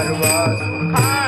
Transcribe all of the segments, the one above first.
सर्व सुखाचे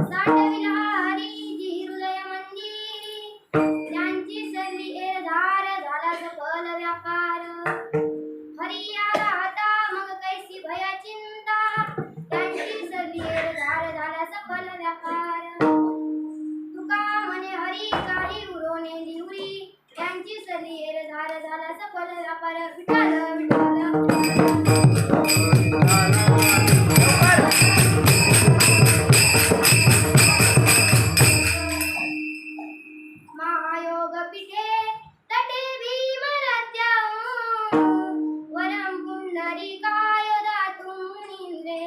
साठविला हरीची हृदय मंदिरी, त्यांची सरली एरधार झाला सफल व्यापार. हरी आला आता मग कैसी भया चिंता, त्यांची सरली एरधार झाला सफल व्यापार. तुका म्हणे हरी काही उरोने दिवरी, त्यांची सरली एरधार झाला सफल व्यापार. विठ्ठल विठ्ठल महायोग पीठे तटे भीमरत्याहून, वरं पुंडरीकाय दातुं मुनींद्रे,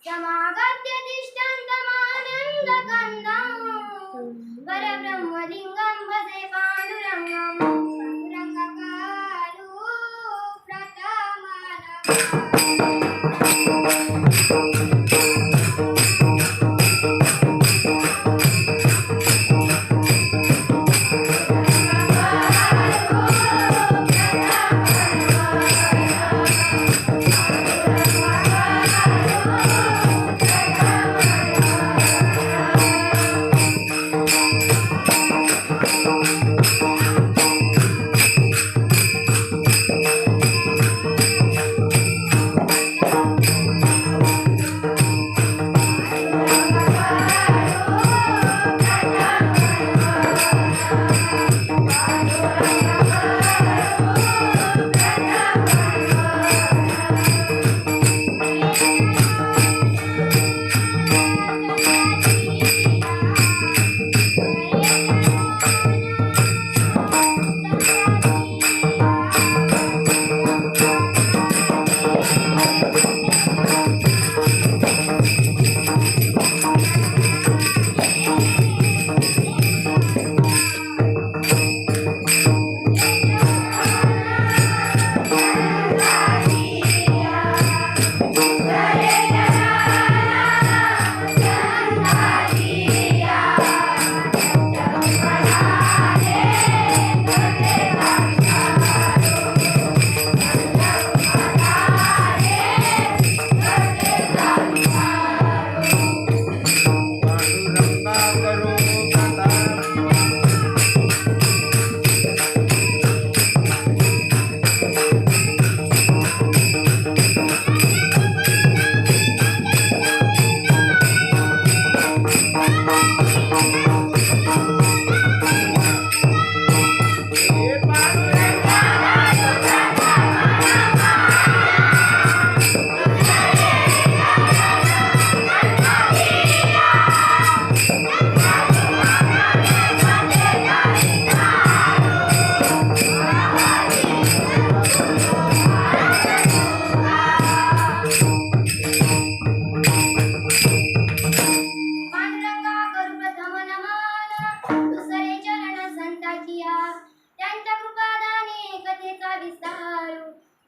समागत्य तिष्ठन्तमानन्द कन्दं, परब्रह्मलिङ्गं भजे पाण्डुरङ्गं. पाण्डुरङ्गकारू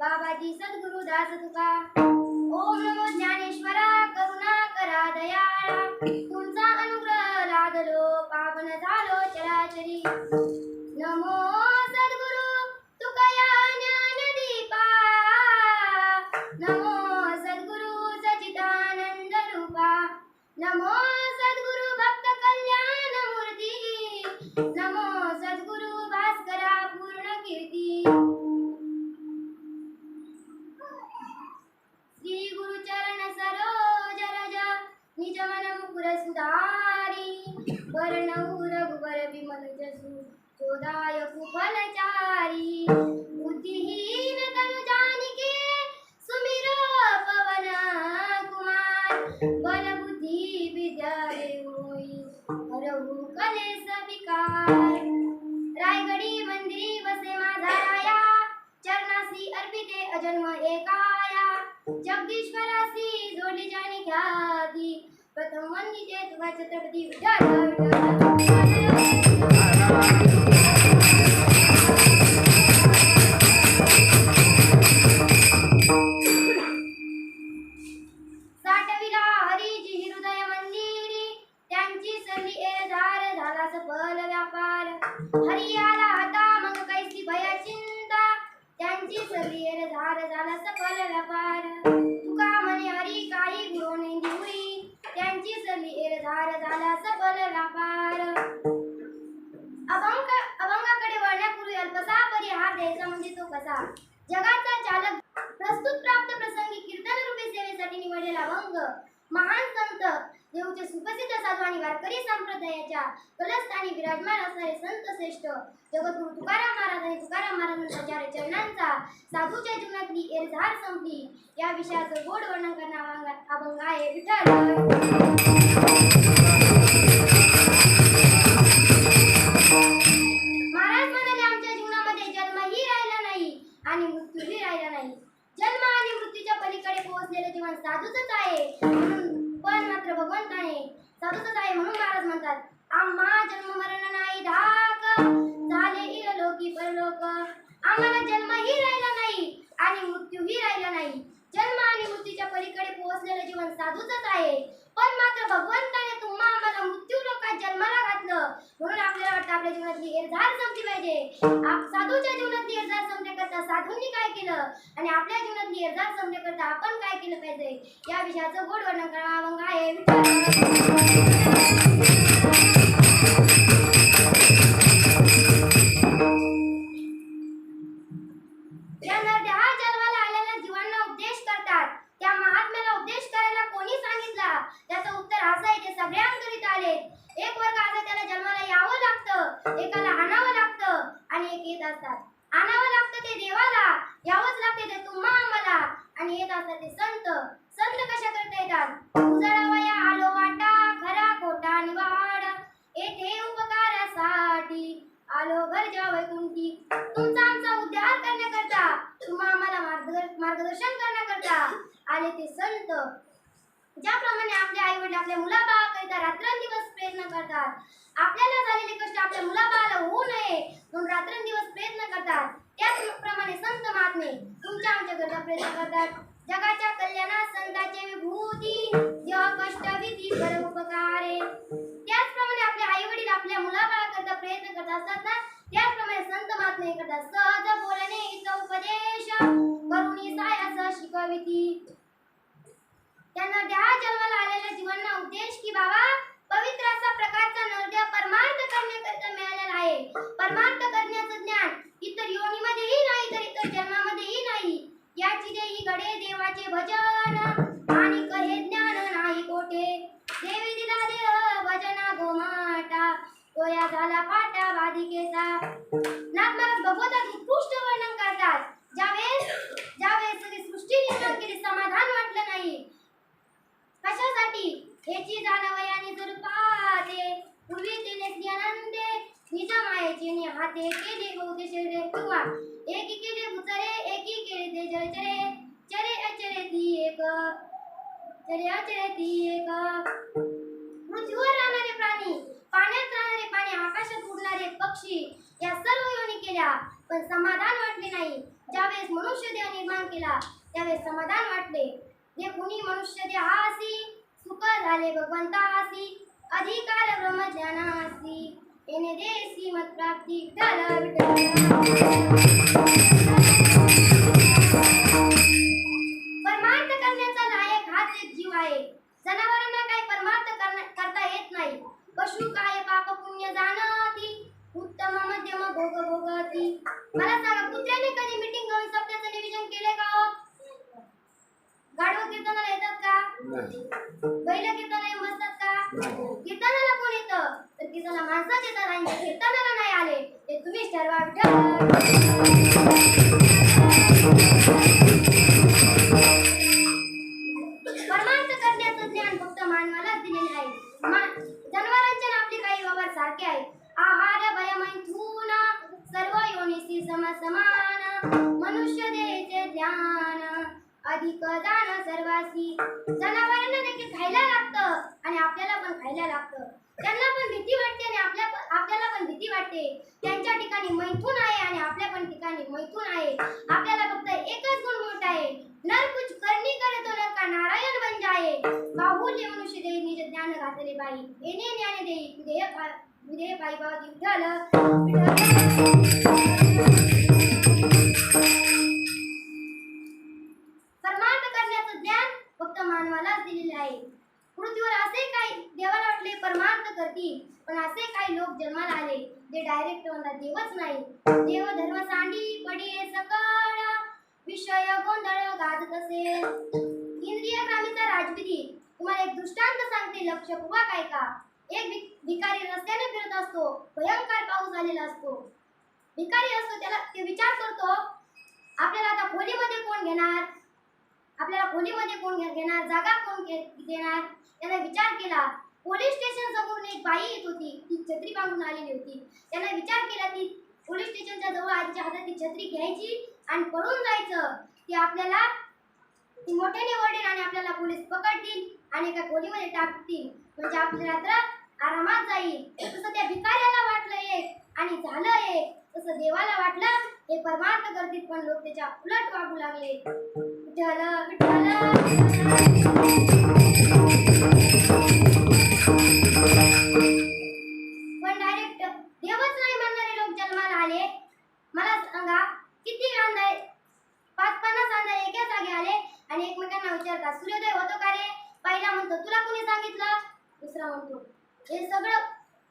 बाबाजी सद्गुरुदास तुका. ओम नमो ज्ञानेश्वरा करुणा करा दयाळा, तुमचा अनुग्रह लादलो पावन झालो चराचरी. दायक फलचारी बुद्धिहीन तनु जानिके सुमिर पवन कुमार बल बुद्धि विद्या होई हरहु कलेस विकार रायगडी मंदिरी वसे माझा राया चरणासी अर्पिते अजन्म एकाया जगदीश्वरासी जोडली जाणी ख्याती प्रथम वंदिते तुझा छत्रपती विठ्ठल साठविला हरीजी हृदय मंदिरी त्यांची सली एधार झाला सफल व्यापार हरी आला आता मग कैसी भय चिंता त्यांची सली एधार झाला सफल व्यापार तुका म्हणे हरी काही गुरुने दिवळी त्यांची सली एधार झाला सफल व्यापार अभंगाकडे वळण्यापूर्वी अल्पसा परिहार द्यायचा म्हणजे तो कसा जगाचा चालक प्रस्तुत प्राप्त प्रसंगी कीर्तन रूपी सेवेसाठी निवडलेला अभंग महान संत देवचे सुप्रसिद्ध साधू आणि वारकरी संप्रदायाच्या कलस्थानी विराजमान असणारे संत श्रेष्ठ जगद्गुरु तुकाराम महाराज आणि तुकाराम महाराजांच्या चार चरणांचा साधूच्या जीवनातली एरझार संपली या विषयाचं गोड वर्णन करणारा अभंग आहे विठ्ठल महाराज म्हणाले आमच्या जीवनामध्ये जन्मही राहिला नाही आणि मृत्यूही राहिला नाही जन्म आणि मृत्यूच्या पलीकडे पोहोचलेले जीवन साधूचंच आहे पण मात्र भगवंत आहे साधूचंच आहे म्हणून महाराज म्हणतात आम्हा जन्म मरण नाही धाक झाले इहलोकी परलोक आम्हाला जन्मही राहिला नाही आणि मृत्यूही राहिला नाही जन्म आणि मृत्यूच्या पलीकडे पोहोचलेले जीवन साधूचंच आहे पण मात्र भगवंताने तुम्हा आम्हाला मृत्यू लोकात जन्माला घातलं म्हणून आपल्याला वाटतं आपल्या जीवनातली एरझार संपली पाहिजे साधूच्या जीवनातली एरझार संपण्याकरता साधूंनी काय केलं आणि आपल्या जीवनातली एरझार संपण्याकरता आपण काय केलं पाहिजे या विषयाचं गोड वर्णन करणारा अभंग आहे या नद्या जन्माला आलेल्या जीवांना उपदेश करतात त्या महात्म्याला उपदेश करायला कोणी सांगितला त्याचं उत्तर असं आहे ते सगळ्यांकरिता आले एक वर्ग असा त्याला जन्माला यावं लागतं एकाला आणावं लागतं आणि एक येत असतात आणावं लागतं ते देवाला यावंच लागते ते तुम्हा आम्हाला आणि येत असतात ते संत संत कशा करता येतात उजळावया आलो वाटा खरा खोटा निवाड येथे उपकारासाठी आलो घरच्या वैकुंठी तुमचा आमचा उद्धार करण्याकरता तुम्हा आम्हाला मार्गदर्शन करण्याकरता आले ते संत ज्याप्रमाणे आपले आई वडील आपल्या मुलाबाळाकरिता रात्रंदिवस प्रयत्न करतात आपल्याला झालेले कष्ट आपल्या मुलाबाळाला होऊ नये म्हणून रात्रंदिवस प्रयत्न करतात त्याचप्रमाणे संत महात्मे तुमच्या आमच्याकरता प्रयत्न करतात जगाच्या कल्याणात संतांची विभूती जेव्हा कष्ट भीती परोपकारे त्याचप्रमाणे आपले आई वडील आपल्या मुलाबाळाकरता प्रयत्न करत असतात ना त्याचप्रमाणे संत महात्मे करतात सहज बोलणे हित उपदेश करुणी सायास शिकविती त्यांना त्या जन्माला आलेल्या जीवांना उपदेश की बाबा पवित्र असा प्रकारचा नरदेह परमार्थ करण्याकरता मिळालेला आहे परमार्थ करण्याचं ज्ञान इतर योनीमध्येही नाही तर इतर जन्मामध्येही नाही याची देही घडे देवाचे भजन आणि कहे ज्ञान नाही कोठे देवी दिला देह भजना गोमाटा तोया झाला पाटा बाधिकेचा नाथ भगवंतात उत्कृष्ट वर्णन करतात ज्यावेळेस सगळी सृष्टी निर्माण केली समाधान वाटलं नाही कशासाठी हेची जाणवयाने जर पाहते पूर्वी तिने ज्ञानंदे निज मायेचे ने हाते केले बहुते शरीरे किंवा एकी केले भुचरे एकी केले ते जळचरे चरे अचरे ती एक चरे अचरे ती एक पृथ्वीवर राहणारे प्राणी पाण्यात राहणारे प्राणी आकाशात उडणारे पक्षी या सर्व योनी केल्या पण समाधान वाटले नाही ज्यावेळेस मनुष्य देह निर्माण केला त्यावेळेस समाधान वाटले जे कुणी मनुष्य देहासी सुख झाले भगवंतासी अधिकार ब्रह्मज्ञानासी येणे देसी मत प्राप्ती परमार्थ करण्याचा लायक हाच एक जीव आहे जनावरांना काही परमार्थ करता येत नाही पशु काय पाप पुण्य जाणती उत्तम मध्यम भोग भोगती मला सांगा कुत्र्याने कधी मीटिंग घेऊन सत्याचं नियोजन केले का हो गाढव कीर्तनाला येतात का बैल कीर्तनाला येऊन बसतात का कीर्तनाला कोण येतं तर कीर्तनाला माणसाच येतात आणि कीर्तनाला नाही आले ते तुम्ही तुम्हीच ठरवा विठ्ठल. परमार्थ करण्याचं ज्ञान फक्त मानवालाच दिलेले आहे. जनावरांचे आणि आपले काही व्यवहार सारखे आहेत. आहार भयमैथुन सर्व योनिसी समान मनुष्य देहाचे ध्यान अधिक दान सर्वासी. जनावरांना देखील खायला लागतं आणि आपल्याला पण खायला लागतं. त्यांना पण भीती वाटते आणि आपल्याला पण भीती वाटते. त्यांच्या ठिकाणी मैथुन आहे आणि आपल्या पण ठिकाणी मैथुन आहे. आपल्याला फक्त एकच गुण मोठा आहे. नर कुछ करनी करे तो नर का नारायण बन जाए. बाहुल्य मनुष्य देह निज ज्ञान घातले बाई. येणे ज्ञान देई देह पायी भाव विठ्ठल. परमार्थ करण्याचं ज्ञान फक्त मानवालाच दिलेले आहे. पृथ्वीवर असे काही देवाला वाटले परमार्थ करतील, पण असे काही लोक जन्माला आले जे डायरेक्ट म्हणतात देवच नाही. देव धर्म सांडी पडिये सकळ विषय गोंधळ गाजत असे. इंद्रिय ग्रामीचा राजविधी. तुम्हाला एक दृष्टांत सांगते, लक्ष पूर्वक ऐका. एक भिकारी रस्त्याने फिरत असतो. भयंकर पाऊस आलेला असतो. भिकारी असतो, त्याला ते विचार करतो आपल्याला आता खोलीमध्ये कोण घेणार, आपल्याला खोलीमध्ये कोण घेणार, जागा कोण देणार. त्याने विचार केला. पोलीस स्टेशन समोरून एक बाई येत होती. ती छत्री बांधून आलेली होती. त्याने विचार केला ती पोलीस स्टेशनच्या जवळ आईच्या हातात ती छत्री घ्यायची आणि पळून जायचं. ती आपल्याला ती मोठ्याने ओरडेल आणि आपल्याला पोलीस पकडतील आणि एका खोलीमध्ये टाकतील, म्हणजे आपली रात्र आरामात जाईल. तसं त्या भिकाऱ्याला वाटलं एक आणि झालं एक. तसं देवाला वाटलं हे परमार्थ करतील, पण लोक त्याच्या उलट वागू लागले. विठ्ठल विठ्ठल. पण डायरेक्ट देवच नाही म्हणणारे लोक जन्माला आले. मला सांगा किती अंधारे 50 अंधारे एका जागी आले आणि एकमेकांना विचारतात सूर्योदय होतो का रे. पहिला म्हणतो तुला कोणी सांगितलं. दुसरा म्हणतो हे सगळं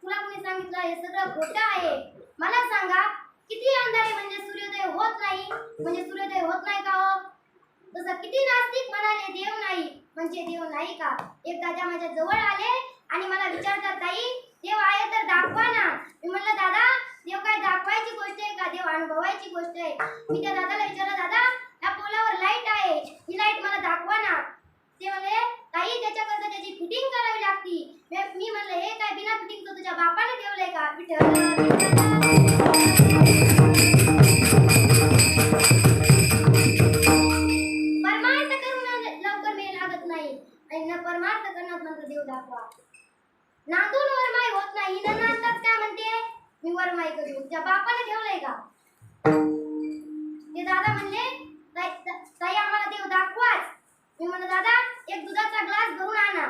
तुला कोणी सांगितलं, हे सगळं खोटं आहे. मला सांगा किती अंधारे म्हणजे सूर्योदय होत नाही, म्हणजे सूर्योदय होत नाही का हो. तसं किती नास्तिक म्हणाले देव नाही, म्हणजे देव नाही का. एक दादा माझ्या जवळ आले आणि मला विचारतात ताई देव आहे तर दाखवा ना. मी म्हणलं दादा देव काय दाखवायची गोष्ट आहे का, देव अनुभवायची गोष्ट आहे. मी त्या दादाला विचारलं दादा या पोलावर लाईट आहे, ही लाईट मला दाखवा ना. ते म्हणले ताई त्याच्याकरता त्याची फिटिंग करावी लागती. मी म्हणलं हे काय बिना फिटिंगचं तुझ्या बापाने ठेवलंय का. परमार्थ करून लवकर मेल लागत नाही आणि न परमार्थ करण्यात म्हणतो देव दाखवा. नांदून वरमाई होत नाही. न नांदताच काय म्हणते मी वरमाई करू. तुझ्या बापाने ठेवलंय का. ते दादा म्हणले ताई आम्हाला देव दाखवाच. मी म्हणलं दादा एक दुधाचा ग्लास भरून आणा.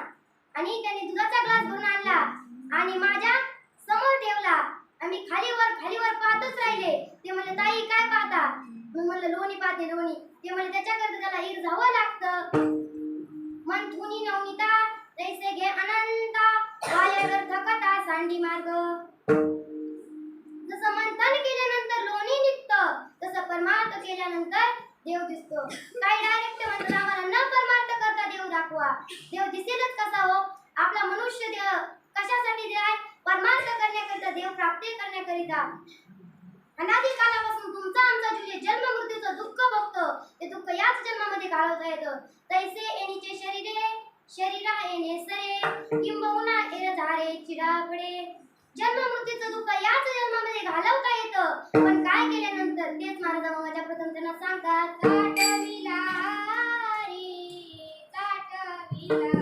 आणि त्याने दुधाचा ग्लास भरून आणला आणि माझ्या समोर ठेवला. आम्ही खालीवर पाहतच राहिले. ते म्हणले ताई काय पाहता. मी म्हणलं लोणी पाहते लोणी. ते म्हणले त्याच्याकरता त्याला इर जावं लागतं. मन धुनी नवनीता तैसे घे अनंता वायर थकता सांडी मार्ग. जसं मंथन केल्यानंतर लोणी निघतं, तसं परमार्थ केल्यानंतर देव दिसतो. काही डायरेक्ट म्हणतात आम्हाला न परमार्थ करता देव दाखवा. देव दिसेलच कसा हो. आपला मनुष्य देह कशासाठी दिलाय. परमार्थ करण्याकरिता, देव प्राप्ती करण्याकरिता. अनादी कालापासून तुमचा आमचा जे जन्म मृत्यूचं दुःख बघतो ते दुःख याच जन्मामध्ये घालवता येतं. तैसे एनीचे शरीरा येणे सरे किंबहुना एरझारे झारे चिडापडे. जन्म मृत्यूचं दुःख याच जन्मामध्ये घालवता येतं, पण काय केल्यानंतर तेच महाराज मगाच्या प्रथम त्यांना सांगतात काटविला रे काटविला.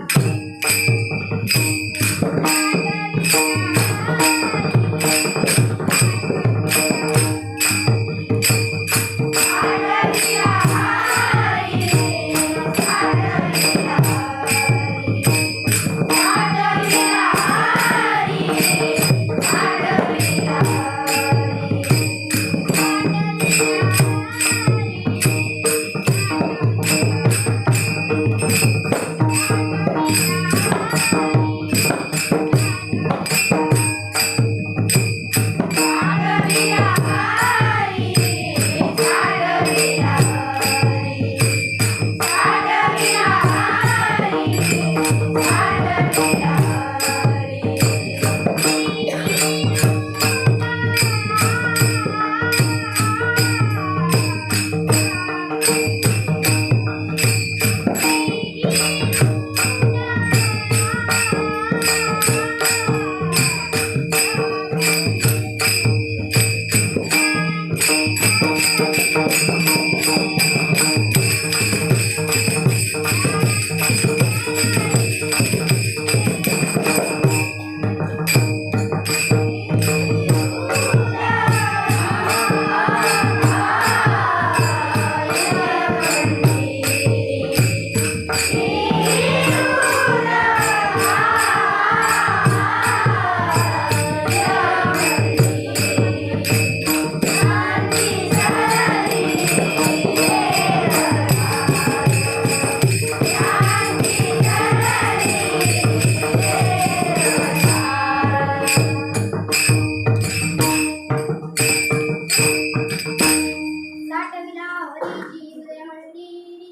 साठविला हरीची हृदय मंदिरी.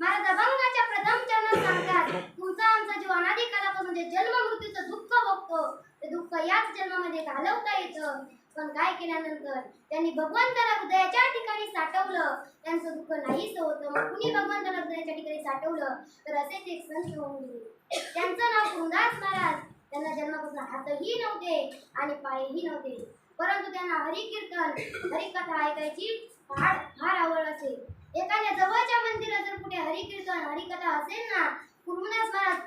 महाराज अभंगाच्या प्रथम चरणात सांगतात, तुमचा आमचा जीव अनादी कालापासून जे जन्म मृत्यूचं दुःख भोगतो ते दुःख याच जन्मामध्ये घालवता येतं. पण काय केल्यानंतर त्यांनी भगवंताला हृदयाच्या ठिकाणी साठवलं, त्यांचं दुःख नाहीच होतं. मग कुणी भगवंताला हृदयाच्या ठिकाणी साठवलं तर असेच एक संत होऊन गेले. त्यांचं नाव कृंदास महाराज. त्यांना जन्मापासून हातही नव्हते आणि पायही नव्हते, परंतु त्यांना हरिकीर्तन हरिकथा ऐकायची फार आवड असे. एखाद्या जवळच्या मंदिरात जर कुठे हरिकीर्तन हरिकथा असेल ना, कृंदास महाराज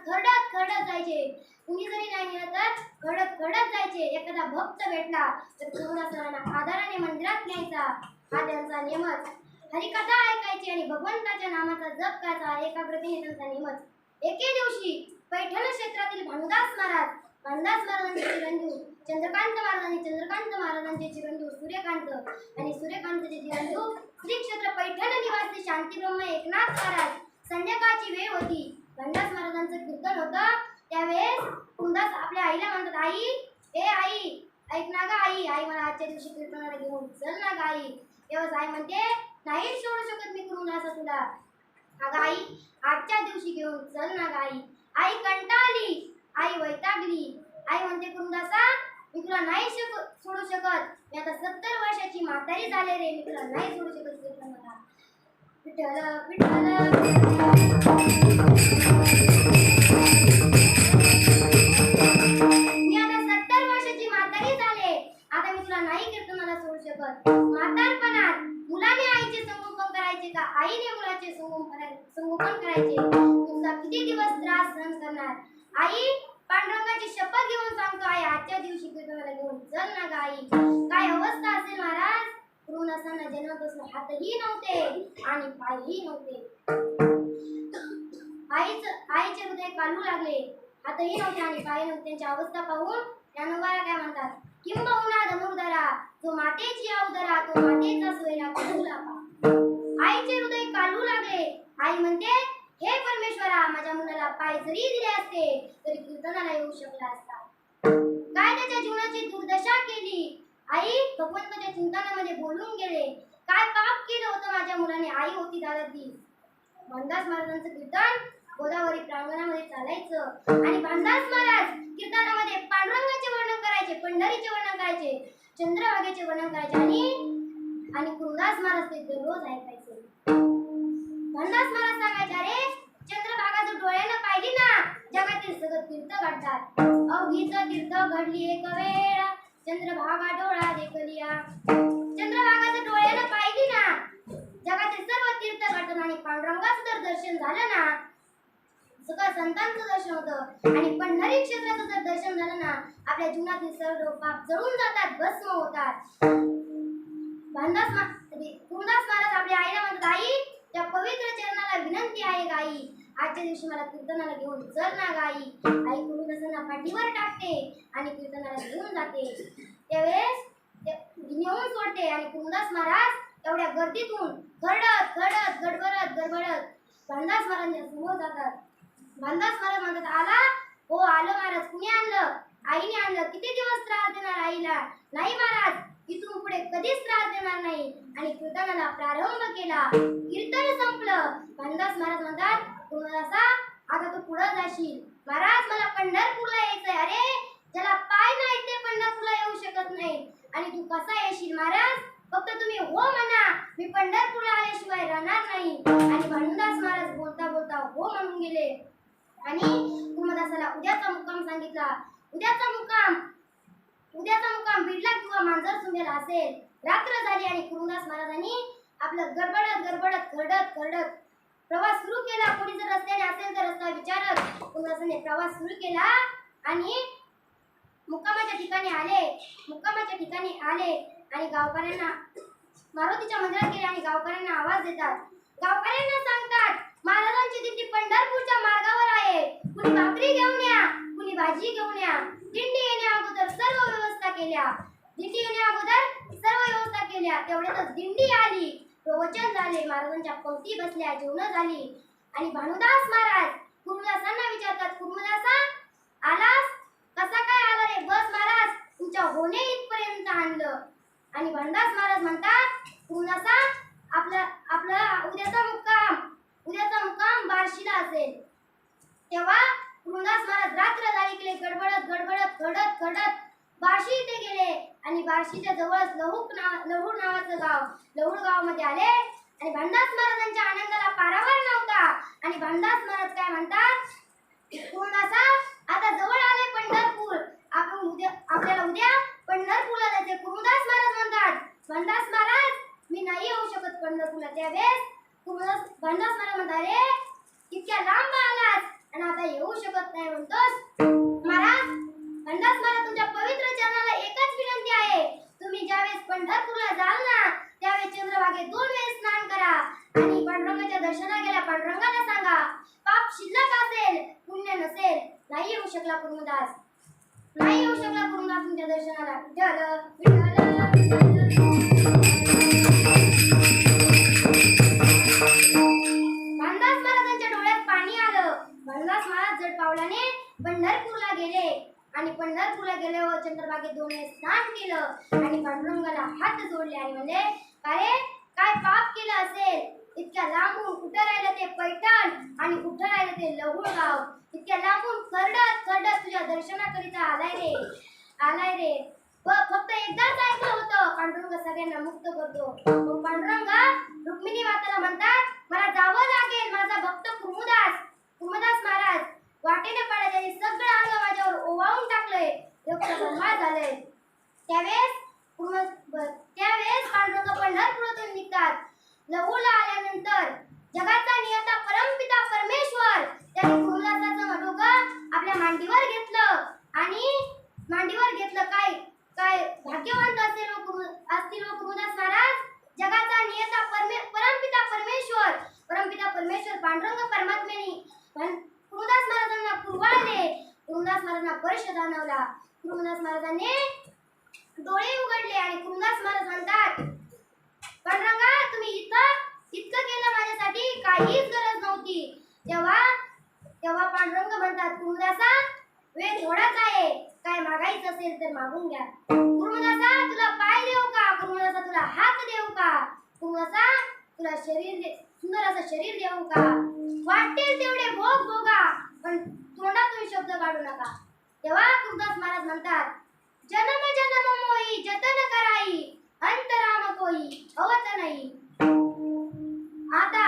खरडत जायचे. कुणी जरी नाही मिळत तर खरडत जायचे. एखादा भक्त भेटला तर कृंदास महाराजांना आदराने मंदिरात न्यायचा. हा त्यांचा नियमच. हरिकथा ऐकायची आणि भगवंताच्या नामाचा जप करायचा, एकाग्रतेने त्यांचा नियमच. एके दिवशी पैठण क्षेत्रातील भानुदास महाराजांचे चिरंजीव चंद्रकांत महाराजांचे चिरंजीव सूर्यकांत आणि सूर्यकांतचे चिरंजीव श्री क्षेत्र पैठण निवासी शांतीब्रह्म एकनाथ महाराज. संध्याकाळची वेळ होती. भानुदास महाराजांचं कीर्तन होतं. त्यावेळेस कृंदास आपल्या आईला म्हणतात, आई, ए आई, ऐक ना ग आई, आई मला आजच्या दिवशी कीर्तनाला घेऊन चल ना ग आई. तेव्हा आई म्हणते, नाही सोडू शकत मी कृंदास तुला. अगं आई, आजच्या दिवशी घेऊन चल ना ग आई. आई कंटाळली, आई वैतागली. आई म्हणते, कृंदासा, मी तुला नाही सोडू शकत. मी आता 70 वर्षाची म्हातारी झाले रे, मी तुला नाही सोडू शकत कीर्तनाला. विठ्ठल विठ्ठल मी आता 70 वर्षाची म्हातारी झाले, आता मी तुला नाही कीर्तनाला सोडू शकत. म्हातारपणात मुलाने आईचे संगोपन करायचे का आईने मुलाचे संगोपन करायचे? तुझा किती दिवस त्रास सहन करणार? आई पांडुरंगाची शपथ घेऊन सांगतो, आई आजच्या दिवशी कीर्तनाला घेऊन चल ना ग आई. काय अवस्था असेल महाराज. कृंदासांना जन्मापासून हातही नव्हते आणि पायही नव्हते. आईचे हृदय कालू लागले. हातही नव्हते आणि पाय नव्हते. त्यांची अवस्था पाहून ज्ञानोबाला काय म्हणतात, किंबहुना धनुर्धरा, जो मातेची अवधरा, तो मातेचा सोयरा करू लागा. आईचे हृदय कालू लागले. आई म्हणते, हे परमेश्वरा, माझ्या मुलाला पाय जरी दिले असते तरी कीर्तनाला येऊ शकला असता. काय त्याच्या जीवनाची दुर्दशा केली. आई भगवंताच्या चिंतनामध्ये बोलून गेले. काय पाप केलं होतं माझ्या मुलाने. आई होती दादाती. भानुदास महाराजांचं कीर्तन गोदावरी प्रांगणामध्ये चालायचं आणि भानुदास महाराज कीर्तनामध्ये पांडुरंगाचे वर्णन करायचे, पंढरीचे वर्णन करायचे, चंद्रभागेचे वर्णन करायचे आणि कृंदास महाराज ते दररोज ऐकायचे. भानुदास महाराज सांगायचे, अरे चंद्रभागा जर डोळ्यानं पाहिली ना, जगातील सगळं तीर्थ घडतात. अवघीच तीर्थ घडली एक वेळा, चंद्रभागा डोळा देखलिया. चंद्रभागा जर डोळ्यानं पाहिली ना, जगातील सर्व तीर्थ घडतात. आणि पांडुरंगाचं जर दर्शन झालं ना, सगळं संतांचं दर्शन होतं. आणि पंढरी क्षेत्राचं जर दर्शन झालं ना, आपल्या जीवनातील सर्व पाप जळून जातात, भस्म होतात. कृंदास महाराज आपल्या आईला म्हणतात, आई त्या पवित्र चरणाला विनंती आहे गाई, आजच्या दिवशी मला कीर्तनाला घेऊन चल ना गाई. आई कृंदासांना पाठीवर टाकते आणि कीर्तनाला घेऊन जाते. त्यावेळेस नेऊन सोडते आणि कृंदास महाराज एवढ्या गर्दीतून घडत गडबडत भानुदास महाराजांच्या समोर जातात. भानुदास महाराज म्हणतात, आला हो, आलो महाराज. कुणी आणलं? आईने आणलं. किती दिवस त्रास देणार आईला? नाही महाराज, इथून पुढे कधीच त्रास देणार नाही. आणि कीर्तनाला प्रारंभ केला. कीर्तन संपलं. भानुदास महाराज म्हणतात, कृंदासा, आता तू पुढे जाशील. महाराज मला पंढरपूरला यायचंय. अरे ज्याला पाय नाही ते पंढरपूरला येऊ शकत नाही आणि तू कसा येशील महाराज? फक्त तुम्ही हो म्हणा, मी पंढरपूरला आल्याशिवाय राहणार नाही. आणि भानुदास महाराज बोलता बोलता हो म्हणून गेले. आणि कृंदासाला उद्याचा मुक्काम सांगितला. उद्याचा मुक्काम उद्याचा मुक्काम बीडला किंवा मांजरसुंबेला असेल. रात्र झाली आणि कुरुंदास महाराजांनी आपलं गडबडत खरडत प्रवास सुरू केला. कोणी जर रस्त्याने असेल तर रस्ता विचारत कुरुंदासाने प्रवास सुरू केला आणि मुक्कामाच्या ठिकाणी आले आणि गावकऱ्यांना मारुतीच्या मंदिरात गेले आणि गावकऱ्यांना आवाज देतात. गावकऱ्यांना सांगतात, महाराजांची दिंडी पंढरपूरच्या मार्गावर आहे. कुणी भाकरी घेऊन या, कुणी भाजी घेऊन या. दिंडी येण्या अगोदर सर्व व्यवस्था केल्या. तेवढ्यातच दिंडी आली, प्रवचन झाले, महाराजांच्या पंक्ती बसल्या, जेवण झाली आणि भानुदास महाराज कुरुदासांना विचारतात, कुरुदासा आलास? कसा काय आला रे? बस महाराज, तुमच्या होणे इथपर्यंत आणलं. आणि भानुदास महाराज म्हणतात, कुरुदासा आपला उद्याचा मुक्काम बार्शीला असेल. तेव्हा कुरुदास महाराज रात्र झाली गेले, गडबडत खरडत बार्शी इथे गेले आणि बार्शीच्या जवळच लहुड नावाचं गाव, लहुड गावामध्ये आले आणि भानुदास महाराजांच्या आनंदाला पारावार नव्हता. आणि भानुदास महाराज काय म्हणतात, कुरुदासा आता जवळ आले पंढरपूर, आपल्याला उद्या पंढरपूरला जायचे. कुरुदास महाराज म्हणतात, भानुदास महाराज मी नाही येऊ शकत पंढरपूरला. त्यावेळेस भानुदास महाराज म्हणतात, अरे इतक्या लांब आलास आणि आता येऊ शकत नाही म्हणतोस. महाराज भानुदास महाराज तुमच्या पवित्र चरणाला एकच विनंती आहे, तुम्ही ज्यावेळेस पंढरपूरला जाल ना त्यावेळेस चंद्रभागेत 2 वेळेस स्नान करा आणि पांडुरंगाच्या दर्शनाला गेल्या पांडुरंगाला सांगा, पाप शिल्लक असेल पुण्य नसेल. नाही येऊ शकला कुरुदास तुमच्या दर्शनाला. भानुदास महाराजांच्या डोळ्यात पाणी आलं. भानुदास महाराज जड पावलाने पंढरपूरला गेले आणि पंढरपूरला गेल्यावर चंद्रभागेत 2 वेळेस स्नान केलं आणि पांडुरंगाला हात जोडले आणि म्हणले, काय पाप केलं असेल? इतक्या लांबून कुठं राहिलं ते पैठण आणि कुठं राहिलं ते लहुड गाव. इतक्या लांबून खरडत तुझ्या दर्शनाकरिता आलाय रे. फक्त एकदाच ऐकलं होतं, पांडुरंग सगळ्यांना मुक्त करतो. मग पांडुरंग रुक्मिणी माताला म्हणतात, मला जावं लागेल. माझा भक्त कुरुदास महाराज वाटेने पडला, त्यांनी सगळं अंग माझ्यावर ओवाळून टाकलंय, रक्तबंबाळ झालंय. त्यावेळेस पांडुरंग पंढरपुरातून निघतात. लहुडला आल्यानंतर जगाचा नियता परमपिता परमेश्वर त्यांनी कुरुदासाचं डोकं आपल्या मांडीवर घेतलं आणि काय भाग्यवंत असतील कुरुदास महाराज. जगाचा नियता परमपिता परमेश्वर पांडुरंग परमात्म्याने कुरुदास महाराजांना कुरवाळले. कुरुदास महाराजांना स्पर्श जाणवला. कुरुदास महाराजांनी डोळे उघडले आणि कुरुदास महाराज म्हणतात, पांडुरंगा तुम्ही इतकं केलं माझ्यासाठी, काहीच गरज नव्हती. तेव्हा पांडुरंग म्हणतात, कुरुदासा वेळ थोडाच आहे, काय मागायचं असेल तर मागून घ्या. कुरुदासा तुला पाय देऊ का? कुरुदासा तुला हात देऊ का? कुरुदासा तुला सुंदर असं शरीर देऊ का? वाटेल तेवढे भोग भोगा, पण तोंडातून शब्द काढू नका. तेव्हा कुरुदास महाराज म्हणतात, जन्म मोही जतन कराई, अंतराम कोई अवत नाही. आता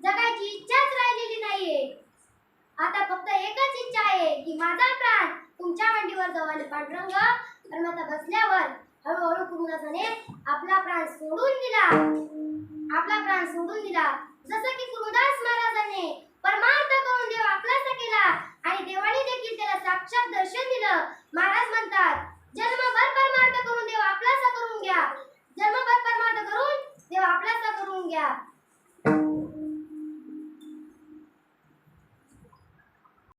जगायची इच्छाच राहिलेली नाहीये. आता फक्त एकच इच्छा आहे की माझा प्राण तुमच्या मांडीवर जाऊ. आणि पांडुरंग परमात्मा बसल्यावर हळूहळू कुरुदासाने आपला प्राण सोडून दिला. जसं की कुरुदास महाराजांनी परमार्थ करून देव आपलासा केला आणि देवाने देखील त्याला साक्षात दर्शन दिलं. महाराज म्हणतात, जन्मभर परमार्थ करून देव आपलासा करून घ्या.